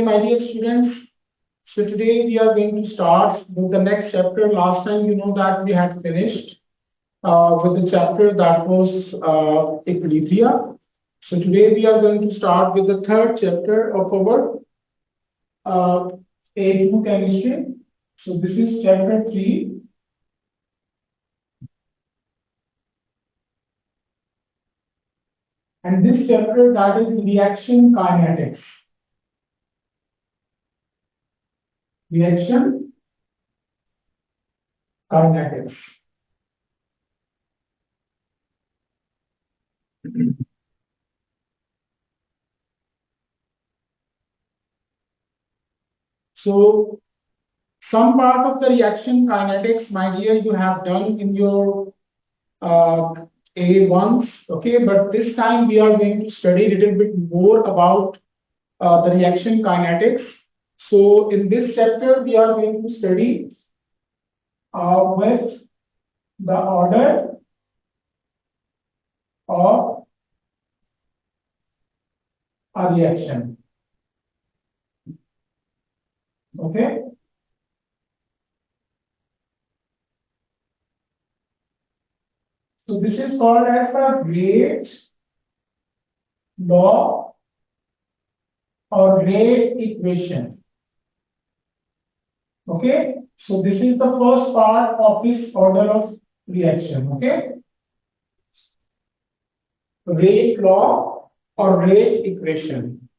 my dear students. So today we are going to start with the next chapter. Last time, you know that we had finished with the chapter that was equilibria. So today we are going to start with the third chapter of our A2 chemistry. So this is chapter 3. And this chapter that is reaction kinetics. Reaction kinetics. So some part of the reaction kinetics, my dear, you have done in your A1s, okay, but this time we are going to study a little bit more about the reaction kinetics. So in this chapter, we are going to study with the order of a reaction, okay. So this is called as the rate law or rate equation. Okay, so this is the first part of this order of reaction. Okay, rate law or rate equation.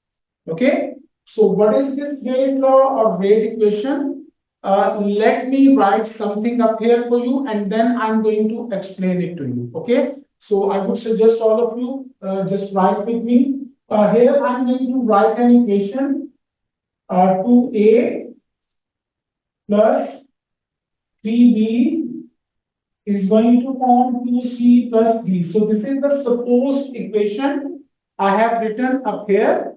Okay, so what is this rate law or rate equation? Let me write something up here for you, and then I'm going to explain it to you. Okay, so I would suggest all of you just write with me. Here I'm going to write an equation 2a plus 3b is going to form 2c plus d. So this is the supposed equation I have written up here.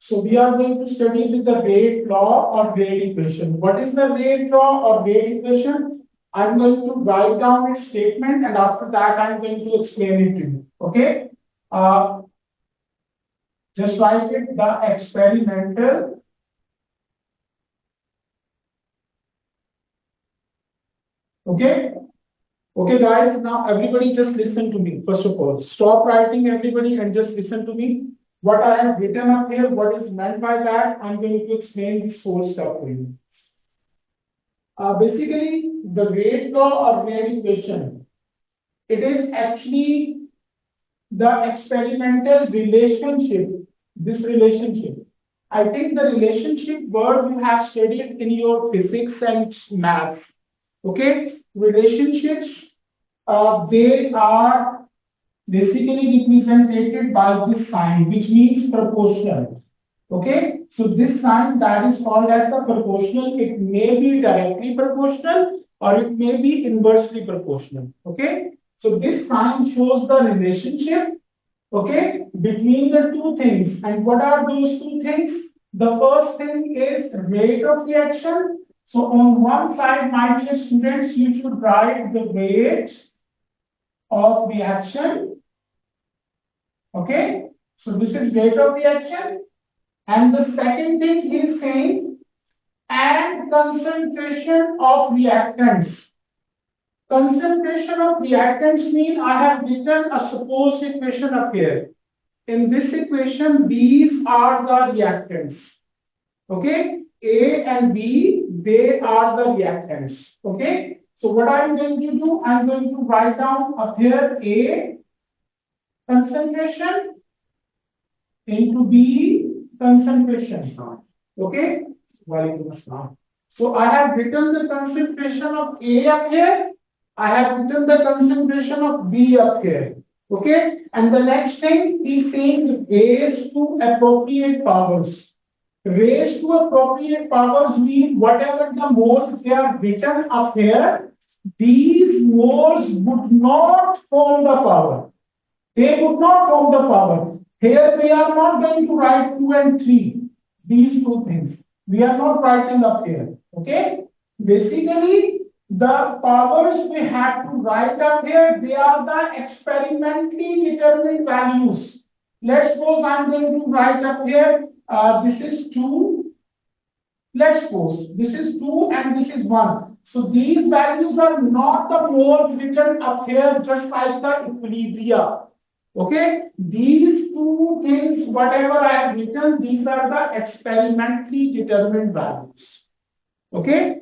So we are going to study with the rate law or rate equation. What is the rate law or rate equation? I'm going to write down its statement, and after that I'm going to explain it to you. Okay. Just write it, the experimental okay. Okay, guys, now everybody just listen to me. First of all, stop writing, everybody, and just listen to me. What I have written up here, what is meant by that, I'm going to explain this whole stuff for you. Basically, the rate law or rate equation, it is actually the experimental relationship, this relationship. I think the relationship word you have studied in your physics and math. Okay, relationships, they are basically represented by this sign, which means proportional. Okay, so this sign that is called as the proportional. It may be directly proportional or it may be inversely proportional. Okay, so this sign shows the relationship, okay, between the two things. And what are those two things? The first thing is rate of reaction. So on one side, my dear students, you should write the rate of reaction. Okay, so this is rate of reaction. And the second thing is saying and concentration of reactants. Concentration of reactants mean I have written a supposed equation up here. In this equation, these are the reactants. Okay, A and B, they are the reactants. Okay, so what I'm going to do, I'm going to write down up here A concentration into B concentration. Okay, so I have written the concentration of A up here. I have written the concentration of B up here. Okay, and the next thing is saying raise to appropriate powers. Raise to appropriate powers means whatever the moles they are written up here, these moles would not form the power. They would not form the power. Here we are not going to write 2 and 3. These two things. We are not writing up here. Okay? Basically, the powers we have to write up here, they are the experimentally determined values. Let's suppose I'm going to write up here This is 2. Let's suppose this is 2 and this is 1. So these values are not the moles written up here just like the equilibria. Okay, these two things, whatever I have written, these are the experimentally determined values. Okay,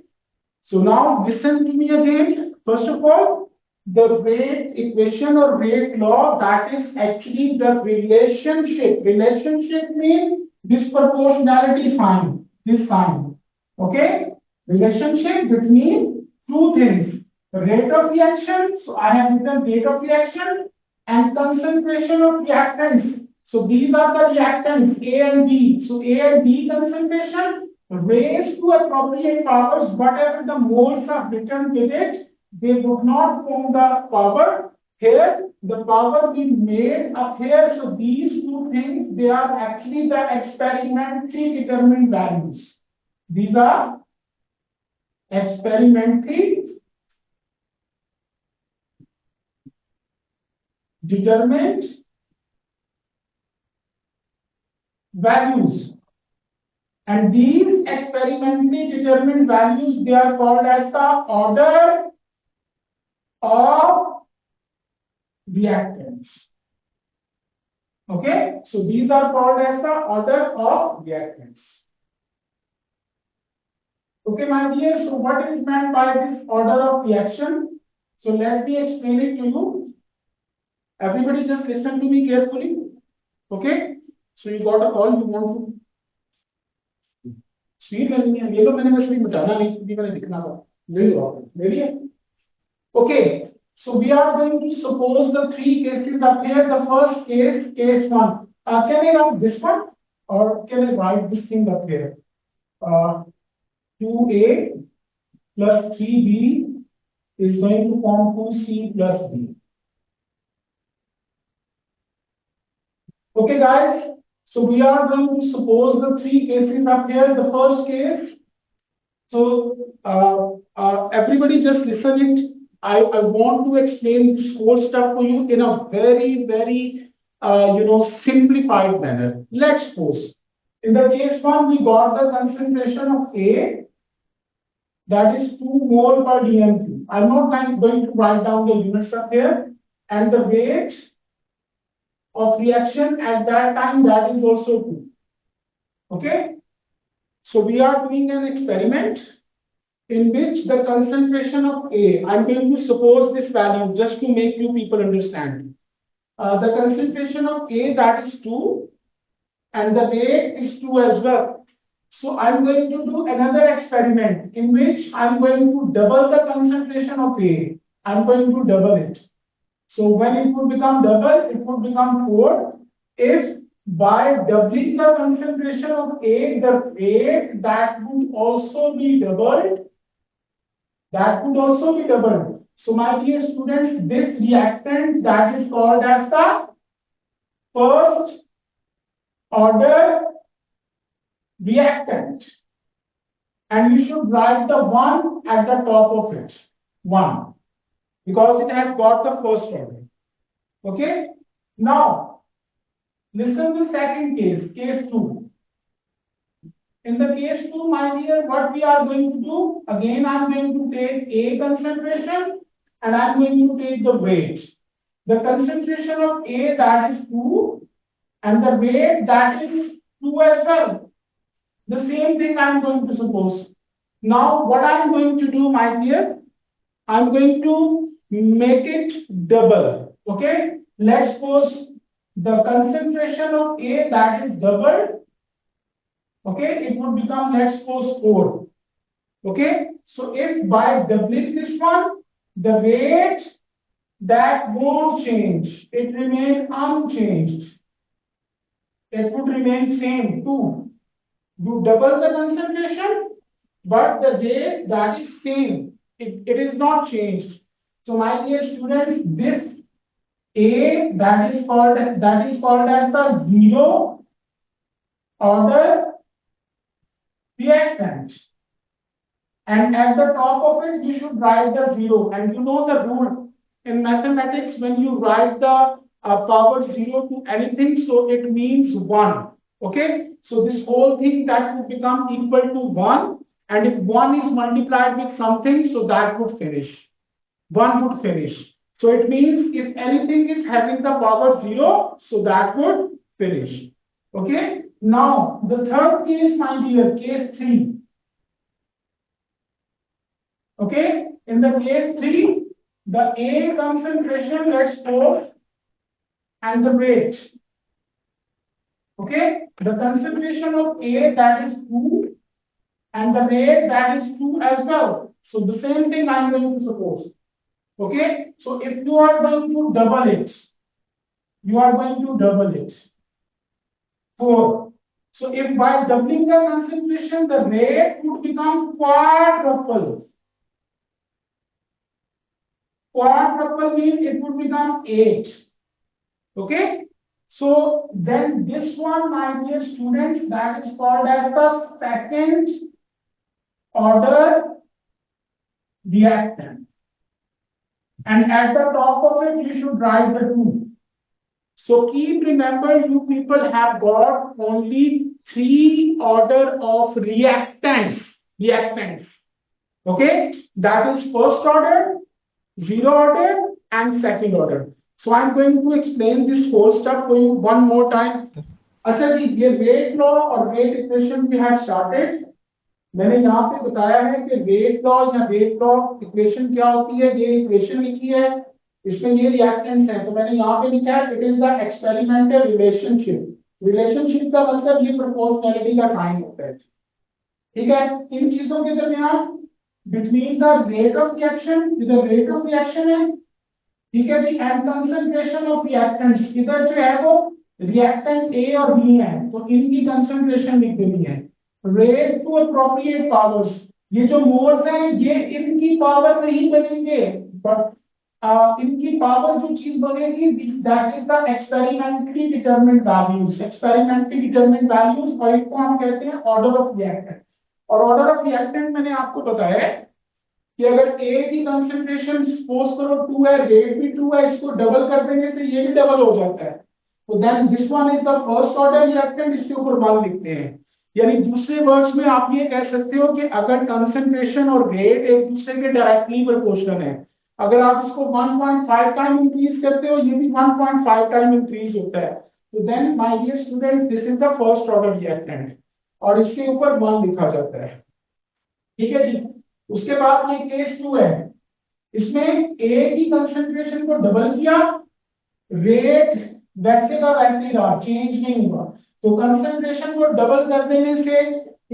so now listen to me again. First of all, the rate equation or rate law, that is actually the relationship. Relationship means disproportionality sign, this sign. Okay, relationship between two things. Rate of reaction, so I have written rate of reaction, and concentration of reactants. So these are the reactants A and B. So A and B concentration raised to appropriate powers, whatever the moles are written with it, they would not form the power. Here, the power we made up here. So these two things, they are actually the experimentally determined values. These are experimentally determined values. And these experimentally determined values, they are called as the order of reactants. Okay, so these are called as the order of reactants. Okay, my dear, so what is meant by this order of reaction? So let me explain it to you. Everybody just listen to me carefully. Okay, so you got a call, you want to speed में नहीं है ये तो मैंने बस speed बचाना नहीं speed मैंने दिखना था यही हुआ रेडी है okay so we are going to suppose the three cases up here the first case case 1 can I write this one or can I write this thing up here 2a plus 3b is going to form 2c plus b okay guys. So we are going to suppose the three cases up here. The first case. So everybody just listen it. I want to explain this whole stuff for you in a very simplified manner. Let's suppose in the case 1 we got the concentration of A that is 2 mole per dm3. I'm not going to write down the units up here and the rate of reaction at that time that is also 2. Okay, so we are doing an experiment in which the concentration of A, I'm going to suppose this value just to make you people understand. The concentration of A that is 2 and the rate is 2 as well. So I'm going to do another experiment in which I'm going to double the concentration of A. I'm going to double it. So when it would become double, it would become 4. If by doubling the concentration of A, the rate that would also be doubled. That would also be doubled. So my dear students, this reactant that is called as the first order reactant. And you should write the 1 at the top of it. 1. Because it has got the first order. Okay? Now, listen to the second case, case 2. In the case 2, my dear, what we are going to do? Again, I am going to take A concentration and I am going to take the weight. The concentration of A that is 2 and the weight that is 2 as well. The same thing I am going to suppose. Now, what I am going to do, my dear? I am going to make it double. Okay, let's suppose the concentration of A that is doubled. Okay, it would become, let's suppose, 4. Okay, so if by doubling this one, the rate that won't change, it remains unchanged. It would remain same 2. You double the concentration, but the rate that is same. It is not changed. So my dear students, this A that is called as the zero order reactant. And at the top of it, you should write the 0. And you know the rule in mathematics, when you write the power 0 to anything, so it means 1. Okay. So this whole thing that would become equal to 1, and if 1 is multiplied with something, so that would finish. 1 would finish. So it means if anything is having the power 0, so that would finish. Okay. Now the third case, my dear, case 3. Okay. In the case 3, the A concentration, let's suppose, and the rate. Okay. The concentration of A, that is 2, and the rate, that is 2 as well. So the same thing I am going to suppose. Okay. So if you are going to double it, you are going to double it. 4. So if by doubling the concentration, the rate would become quadruple. Quadruple means it would become 8. Okay. So then this one, my dear students, that is called as the second order reactant. And at the top of it, you should write the 2. So keep remember, you people have got only 3 order of reactants. Okay, that is first order, 0 order, and second order. So I'm going to explain this whole stuff for you one more time. अच्छा जी, ये rate law और rate equation we have started. मैंने यहाँ पे बताया है कि rate law या rate law equation क्या होती है. ये equation लिखी है, इसमें ये रिएक्टेंट है, तो मैंने यहाँ पे लिखा है it is the experimental relationship. Relationship का मतलब ये प्रोपोर्शनैलिटी का साइन होता है. ठीक है. इन चीजों के दरमियान between the rate of reaction, इधर रेट ऑफ रिएक्शन है, ठीक है जी, एंड कंसंट्रेशन ऑफ रिएक्टेंट्स, इधर जो है वो रिएक्टेंट ए और बी है, तो इनकी कंसंट्रेशन लिख देनी है. रेट टू अप्रोप्रिएट पावर्स, ये जो मोल्स हैं ये इनकी पावर नहीं बनेंगे, बट इनकी पावर जो चीज बनेगी that is the experimentally determined values. Experimentally determined values, और इसको हम कहते हैं ऑर्डर ऑफ रिएक्टेंट. और ऑर्डर ऑफ रिएक्टेंट मैंने आपको बताया है कि अगर ए की कंसंट्रेशन सपोज करो 2 है, रेट भी 2 है, इसको डबल कर देने से ये भी डबल हो जाता है, तो then this one is the first order reactant. इसके ऊपर 1 लिखते हैं. यानी दूसरे वर्ड्स में आप ये कह सकते हो कि अगर कंसंट्रेशन और रेट एक दूसरे के डायरेक्टली प्रोपोर्शनल है, अगर आप इसको 1.5 टाइम इंक्रीज करते हो, ये भी 1.5 टाइम इंक्रीज होता है, तो then my dear student this is the first order reactant, और इसके ऊपर 1 लिखा जाता है. ठीक है जी. उसके बाद ये केस 2 है, इसमें ए की कंसंट्रेशन को डबल किया, रेट वैसे का वैसे रहा, चेंज नहीं हुआ, तो कंसंट्रेशन को डबल कर देने से,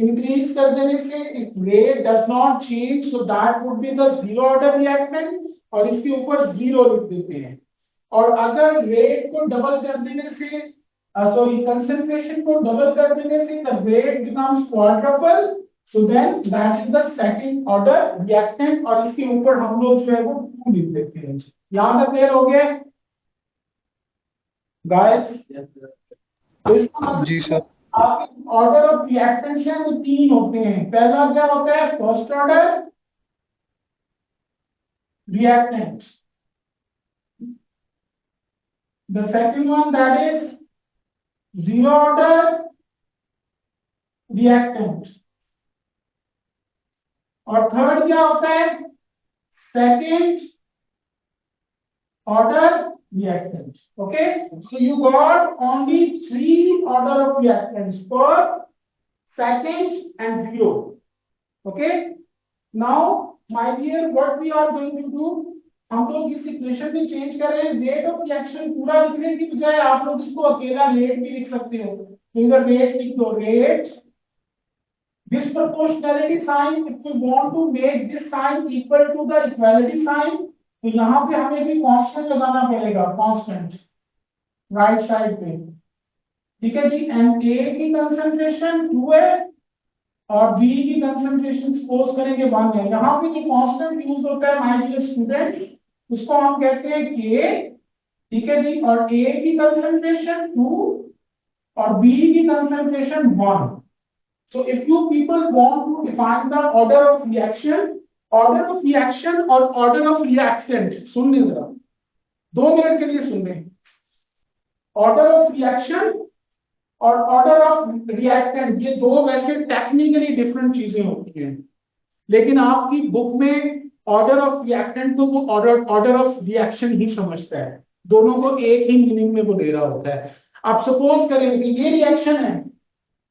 इंक्रीज कर देने से, if rate does not change, so that would be the zero order reactant, और इसके ऊपर 0 लिख देते हैं. और अगर रेट को डबल कर देने से, सॉरी, कंसंट्रेशन को डबल कर देने से the rate becomes quadruple, so then that is the second order reactant, और इसके ऊपर हम लोग जो है वो 2 लिख देते हैं. यहां तक क्लियर हो गया गाइस? जी सर. आपके ऑर्डर ऑफ रिएक्टेंट्स हैं वो 3 होते हैं. पहला क्या होता है? First order reactant. The second one, that is zero order reactant. और थर्ड क्या होता है? Second order reactant. Okay, so you got only 3 order of reactants: first, second, and 0. Okay, now my dear, what we are going to do, हम लोग इस equation में change कर रहे हैं. रेट ऑफ रिएक्शन पूरा लिखने की बजाय आप लोग इसको अकेला रेट भी लिख सकते हो. तो इधर रेट लिख दो, rate disproportionality sign. If we want to make this sign equal to the equality sign, तो यहाँ पे हमें भी कांस्टेंट लगाना पड़ेगा, कांस्टेंट राइट साइड पे. ठीक है जी. एंड ए की कंसंट्रेशन 2 है और बी की कंसंट्रेशन सपोज करेंगे 1 है. यहाँ पे जो कांस्टेंट यूज होता है माय डियर स्टूडेंट, उसको हम कहते हैं के. ठीक है जी. और ए की कंसंट्रेशन 2 और बी की concentration 1. So if you people want to define the order of reaction और order of reactant, सुन ले जरा, 2 मिनट के लिए सुन लें. Order of reaction और ऑर्डर ऑफ रिएक्टेंट, ये दो वैसे टेक्निकली डिफरेंट चीजें होती हैं, लेकिन आपकी बुक में ऑर्डर ऑफ रिएक्टेंट तो वो ऑर्डर ऑफ रिएक्शन ही समझता है, दोनों को एक ही मीनिंग में वो दे रहा होता है। आप सपोज करें कि ये रिएक्शन है,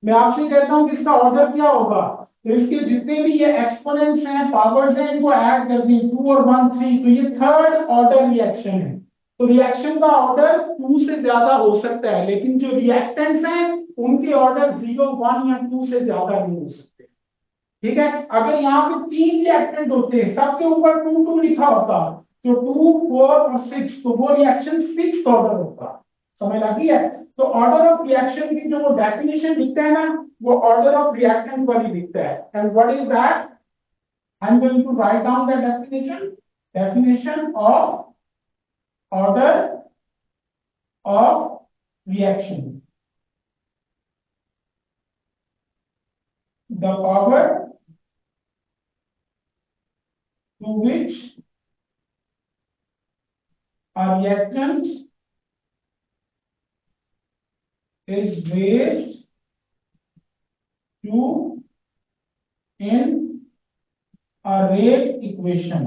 मैं आपसे कहता हूं कि इसका ऑर्डर क्या होगा, तो इसके जितने भी ये एक्सपोनेंट्स हैं, पावर्स हैं, इनको ऐड कर दें, 2 और 1 3, तो ये थर्ड ऑर्डर रिएक्शन है। तो रिएक्शन का ऑर्डर 2 से ज्यादा हो सकता है, लेकिन जो रिएक्टेंट्स हैं उनके ऑर्डर 0 1 या 2 से ज्यादा नहीं हो सकते। ठीक है, अगर यहाँ पे 3 रिएक्टेंट होते हैं, सबके ऊपर 2 2 लिखा होता, तो 2 4 और 6, तो वो रिएक्शन 6th ऑर्डर होता। समझ आती है? तो ऑर्डर ऑफ रिएक्शन की जो वो डेफिनेशन लिखता है ना, वो ऑर्डर ऑफ रिएक्टेंट वाली लिखता है। And what is that? I am going to write down the definition. Definition of order of reaction, the power to which a reactant is raised to in a rate equation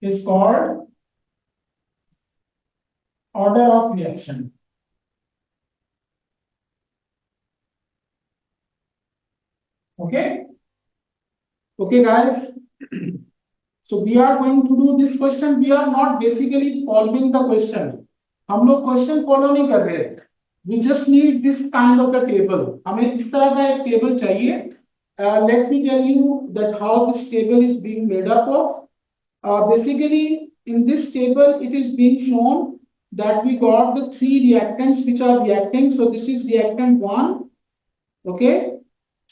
is called order of reaction. Okay? Okay, guys. So we are going to do this question. We are not basically solving the question. हम लोग question follow नहीं कर रहे। We just need this kind of a table. हमें इस तरह का एक टेबल चाहिए। Let me tell you that how this table is being made up of. Basically, in this table, it is being shown that we got the 3 reactants which are reacting. So this is reactant 1. Okay.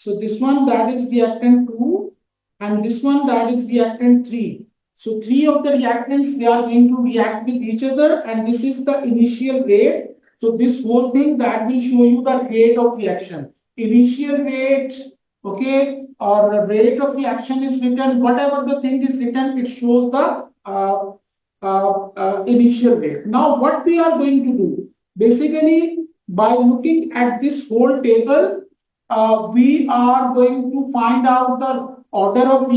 So this one, that is reactant 2, and this one, that is reactant 3. So 3 of the reactants, they are going to react with each other, and this is the initial rate. So this whole thing, that will show you the rate of reaction. Initial rate, okay, or rate of reaction is written, whatever the thing is written, it shows the initial rate. Now what we are going to do, basically by looking at this whole table, we are going to find out the order of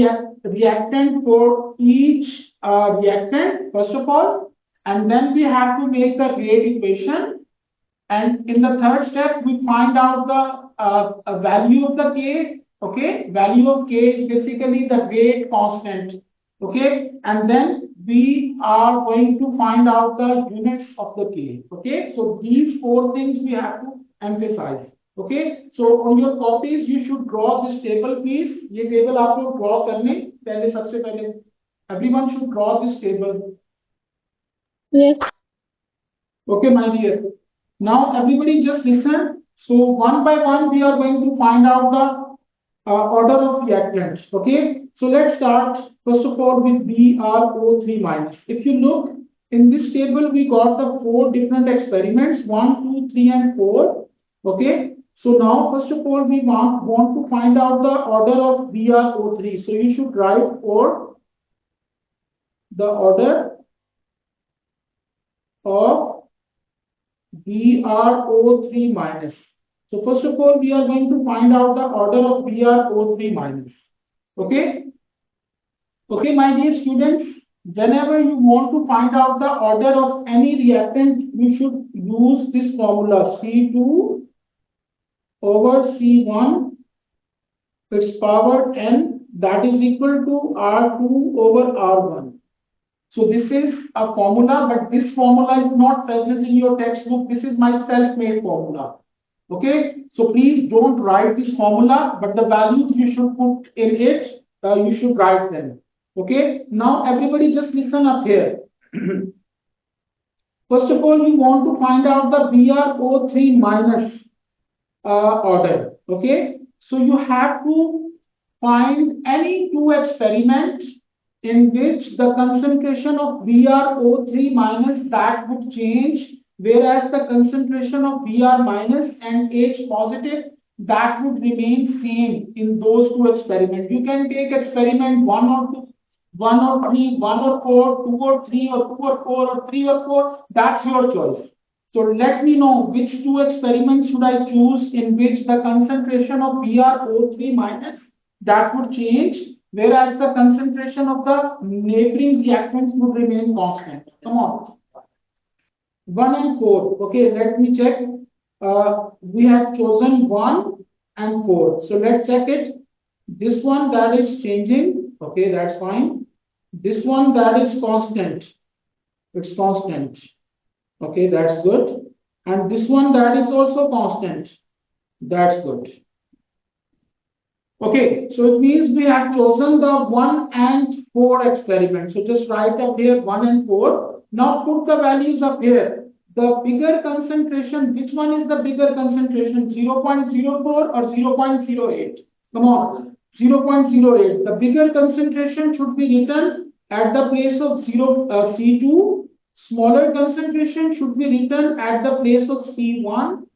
reactant for each reactant first of all, and then we have to make the rate equation. And in the third step, we find out the value of the K. Okay, value of K is basically the rate constant. Okay, and then we are going to find out the units of the K. Okay, so these 4 things we have to emphasize. Okay, so on your copies you should draw this table, please. ये table आप लोग draw करने पहले, सबसे पहले everyone should draw this table. Yes. Okay, my dear. Now everybody just listen. So one by one we are going to find out the order of reactants. Okay. So let's start first of all with BrO3 minus. If you look in this table, we got the 4 different experiments, 1, 2, 3, and 4. Okay. So now first of all we want to find out the order of BrO3. So you should write for the order of BrO3 minus. So first of all, we are going to find out the order of BrO3 minus. Okay? Okay, my dear students, whenever you want to find out the order of any reactant, you should use this formula C2 over C1, its power n, that is equal to R2 over R1. So this is a formula, but this formula is not present in your textbook. This is my self-made formula. Okay, so please don't write this formula, but the values you should put in it, you should write them. Okay, now everybody just listen up here. First of all, we want to find out the BrO3 minus order. Okay, so you have to find any 2 experiments in which the concentration of BrO3 minus that would change, whereas the concentration of Br minus and H positive that would remain same in those 2 experiments. You can take experiment 1 or 2, 1 or 3, 1 or 4, 2 or 3, or 2 or 4, or 3 or 4. That's your choice. So let me know which two experiments should I choose in which the concentration of BrO3 minus that would change, whereas the concentration of the neighboring reactants would remain constant. Come on. 1 and 4. Okay, let me check. We have chosen 1 and 4. So let's check it. This one that is changing. Okay, that's fine. This one that is constant. It's constant. Okay, that's good. And this one that is also constant. That's good. Okay, so it means we have chosen the 1 and 4 experiment. So just write up here 1 and 4. Now put the values up here. The bigger concentration, which one is the bigger concentration? 0.04 or 0.08? Come on, 0.08. The bigger concentration should be written at the place of C2. Smaller concentration should be written at the place of C1.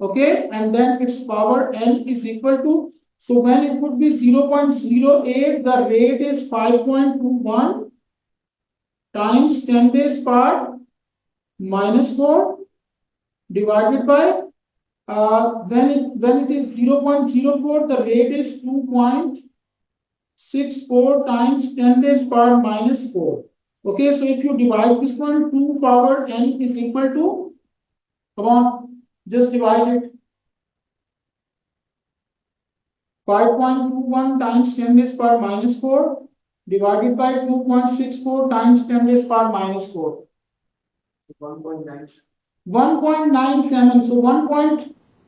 Okay, and then its power n is equal to, so when it would be 0.08, the rate is 5.21 times 10 raised power minus 4 divided by, when it is 0.04, the rate is 2.64 times 10 raised power minus 4. Okay, so if you divide this one, 2 power n is equal to, come on, just divide it. 5.21 times 10 raised power minus 4 divided by 2.64 times 10 raised power minus 4. 1.97. So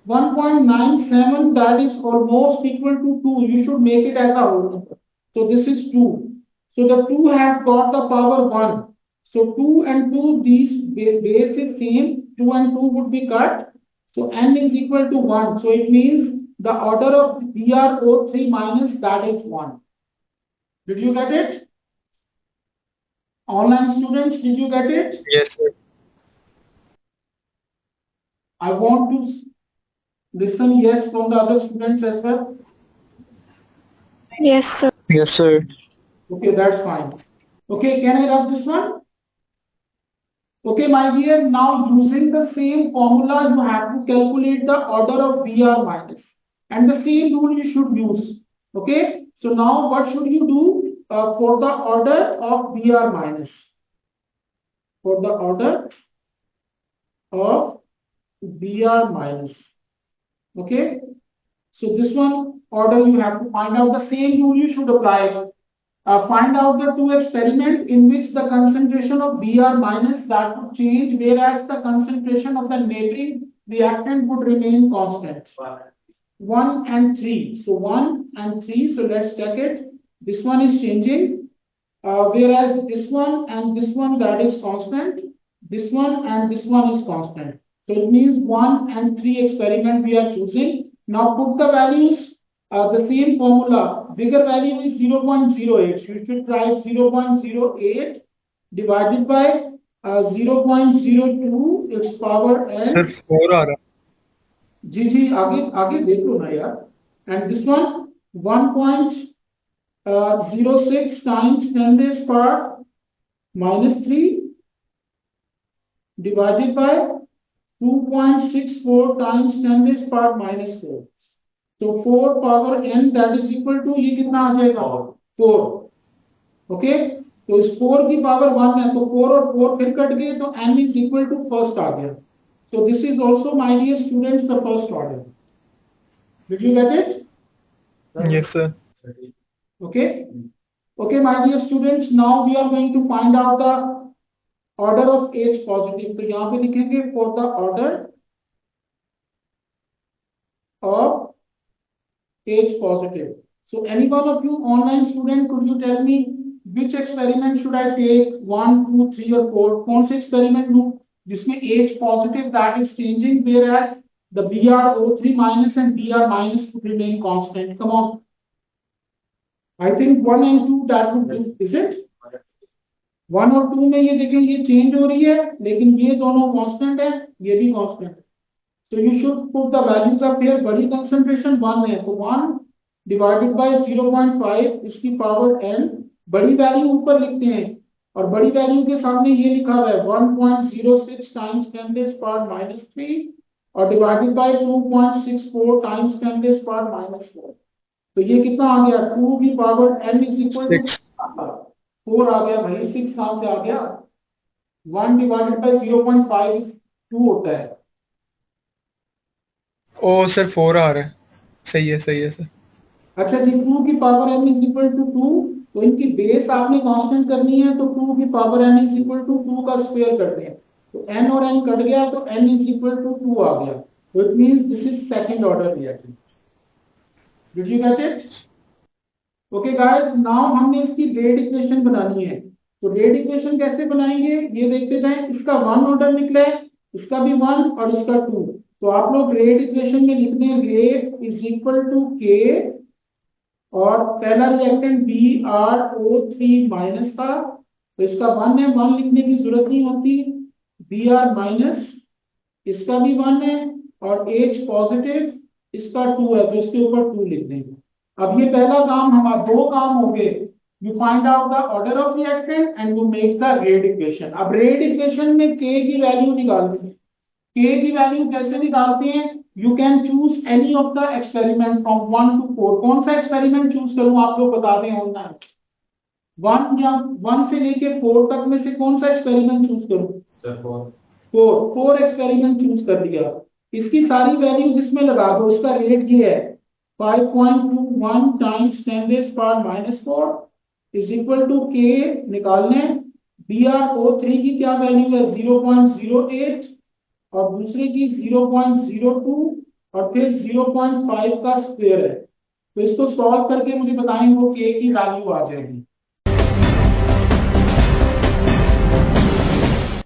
1.97, that is almost equal to 2. You should make it as a whole number. So this is 2. So the 2 has got the power 1. So 2 and 2, these base is same. 2 and 2 would be cut. So n is equal to 1. So it means the order of BrO3 minus, that is 1. Did you get it? Online students, did you get it? Yes, sir. I want to listen yes from the other students as well. Yes, sir. Yes, sir. Okay, that's fine. Okay, can I rub this one? Okay, my dear, now using the same formula, you have to calculate the order of Br minus. And the same rule you should use. Okay, so now what should you do for the order of Br minus? For the order of Br minus. Okay, so this one order you have to find out, the same rule you should apply. Find out the two experiments in which the concentration of Br minus that would change, whereas the concentration of the neighboring reactant would remain constant. 1 and 3. So 1 and 3. So let's check it. This one is changing, whereas this one and this one, that is constant. This one and this one is constant. So it means 1 and 3 experiment we are choosing. Now put the values. The same formula, bigger value is 0.08. You should try 0.08 divided by 0.02, its power n. Sir, 4 आ रहा. जी जी आगे आगे देखो ना यार. And this one 1.06 times 10 raised power minus 3 divided by 2.64 times 10 raised power minus 4. तो 4 power n that is equal to, ये कितना आ जाएगा 4. ओके, तो इस 4 की पावर 1 है, तो 4 और 4 फिर कट गए, तो n is equal to first आ गया. So this is also, my dear students, the first order. Did you get it? Yes, sir. Okay. Okay, my dear students, now we are going to find out the order of H positive. तो यहाँ पे लिखेंगे for the order of H positive. So any one of you online student, could you tell me which experiment should I take? 1, 2, 3 or 4? कौन से experiment लूँ जिसमें H positive that is changing, whereas the BrO3 minus and Br minus would remain constant? Come on. I think 1 and 2 that would do, is it? 1 और 2 में ये देखें ये change हो रही है, लेकिन ये दोनों constant है, ये भी constant है. So you should put the values up here. बड़ी concentration 1 है, तो 1 divided by 0.5 इसकी power n. बड़ी value ऊपर लिखते हैं, और बड़ी वैल्यू के सामने ये लिखा हुआ है 1.06 टाइम्स 10⁻³ और डिवाइडेड बाय 2.64 टाइम्स 10⁻⁴। तो ये कितना आ गया, 2 की power n is equal to 6। 4 आ गया भाई। 6 कहाँ से आ गया, 1 डिवाइडेड बाय 0.5 2 होता है। ओ सर 4 आ रहा है। सही है सर। अच्छा जी, 2 की power n is equal to 2, तो इनकी बेस आपने कांस्टेंट करनी है, तो 2 की power n is equal to 2 का स्क्वायर करते हैं, तो n और n कट गया तो n इज इक्वल टू 2 आ गया। तो it means this is second order reaction. Did you get it? Okay guys, now हमने इसकी रेट इक्वेशन बनानी है। तो रेट इक्वेशन कैसे बनाएंगे ये देखते जाएं। इसका वन ऑर्डर निकला है, इसका भी वन और इसका टू। तो आप लोग रेट इक्वेशन में लिख दें रेट इज इक्वल टू के, और पहला रिएक्टेंट Br O3 था, तो इसका वन है, वन लिखने की जरूरत नहीं होती। Br-, इसका भी वन है, और H पॉजिटिव, इसका टू है, तो इसके ऊपर टू लिख देंगे। अब ये पहला काम हमारा, दो काम हो गए। You find out the order of reactant and you make the rate equation. अब रेट इक्वेशन में K की वैल्यू निकालनी है। K की वैल्यू कैसे निकालते हैं, you can choose any of the experiment from 1 to 4। कौन सा एक्सपेरिमेंट चूज करूं, आप लोग बता दें ऑनलाइन। 1 से लेके 4 तक में से कौन सा एक्सपेरिमेंट चूज करूं। फोर एक्सपेरिमेंट चूज कर लिया। इसकी सारी वैल्यूज इसमें लगा दो। इसका रेट ये है 5.21 टाइम्स 10⁻⁴ इज इक्वल टू के निकालने। Br O3 की क्या वैल्यू है 0.08, और दूसरे की 0.02, और फिर 0.5 का स्क्वायर है। तो इसको सॉल्व करके मुझे बताएं वो के की वैल्यू आ जाएगी।